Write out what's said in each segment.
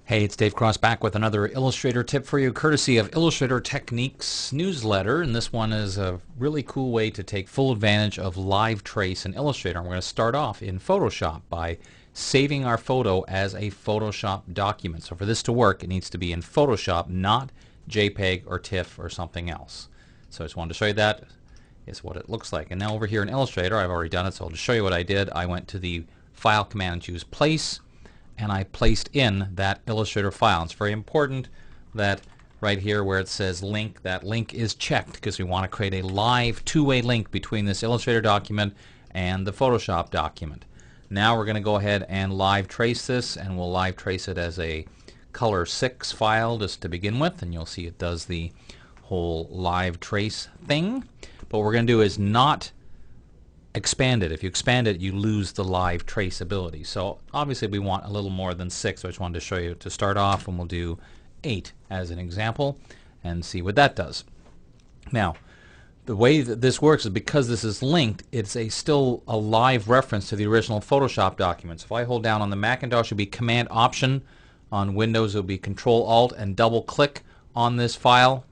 Hey, it's Dave Cross back with another Illustrator tip for you, courtesy of Illustrator Techniques newsletter. And this one is a really cool way to take full advantage of live trace in Illustrator. And we're going to start off in Photoshop by saving our photo as a Photoshop document. So for this to work, it needs to be in Photoshop, not JPEG or TIFF or something else. So I just wanted to show you that is what it looks like. And now over here in Illustrator, I've already done it, so I'll just show you what I did. I went to the File command and choose Place, and I placed in that Illustrator file. It's very important that right here where it says link, that link is checked because we want to create a live two-way link between this Illustrator document and the Photoshop document. Now we're going to go ahead and live trace this, and we'll live trace it as a color 6 file just to begin with, and you'll see it does the whole live trace thing. But what we're going to do is not expand it. If you expand it, you lose the live trace ability. So obviously we want a little more than 6, so I just wanted to show you to start off, and we'll do 8 as an example and see what that does. Now, the way that this works is because this is linked, it's still a live reference to the original Photoshop document. So if I hold down on the Macintosh, it will be Command Option. On Windows, it will be Control Alt and double click on this file.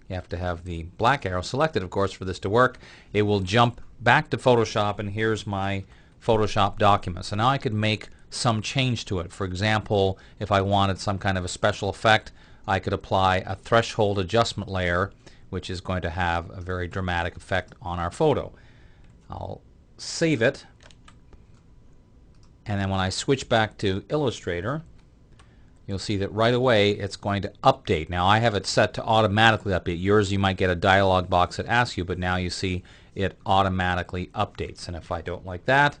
You have to have the black arrow selected, of course, for this to work. It will jump back to Photoshop, and here's my Photoshop document. So now I could make some change to it. For example, if I wanted some kind of a special effect, I could apply a threshold adjustment layer, which is going to have a very dramatic effect on our photo. I'll save it, and then when I switch back to Illustrator, you'll see that right away it's going to update. Now I have it set to automatically update. Yours, you might get a dialog box that asks you, but now you see it automatically updates. And if I don't like that,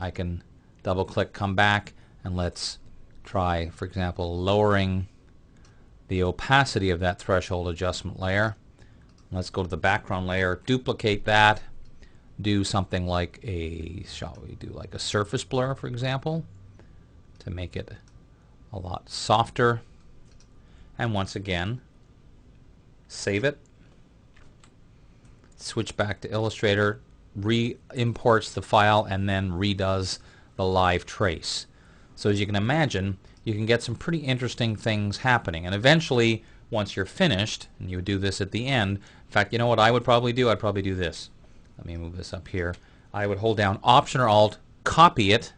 I can double click, come back, and let's try, for example, lowering the opacity of that threshold adjustment layer. Let's go to the background layer, duplicate that, do something like shall we do like a surface blur, for example, to make it a lot softer. And once again, save it, switch back to Illustrator, re-imports the file, and then redoes the live trace. So as you can imagine, you can get some pretty interesting things happening. And eventually, once you're finished, and you would do this at the end, in fact, you know what I would probably do? I'd probably do this. Let me move this up here. I would hold down Option or Alt, copy it.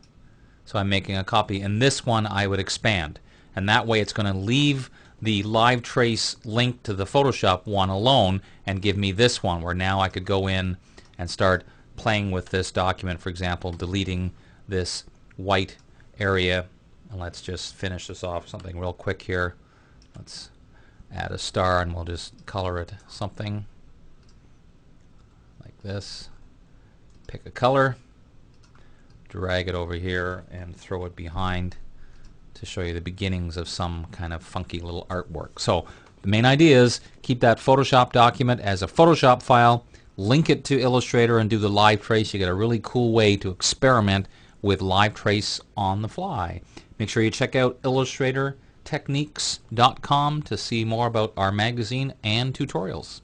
So I'm making a copy, and this one I would expand. And that way it's going to leave the live trace link to the Photoshop one alone and give me this one, where now I could go in and start playing with this document, for example, deleting this white area. And let's just finish this off something real quick here. Let's add a star, and we'll just color it something like this. Pick a color, drag it over here, and throw it behind to show you the beginnings of some kind of funky little artwork. So the main idea is keep that Photoshop document as a Photoshop file, link it to Illustrator, and do the live trace. You get a really cool way to experiment with live trace on the fly. Make sure you check out illustratortechniques.com to see more about our magazine and tutorials.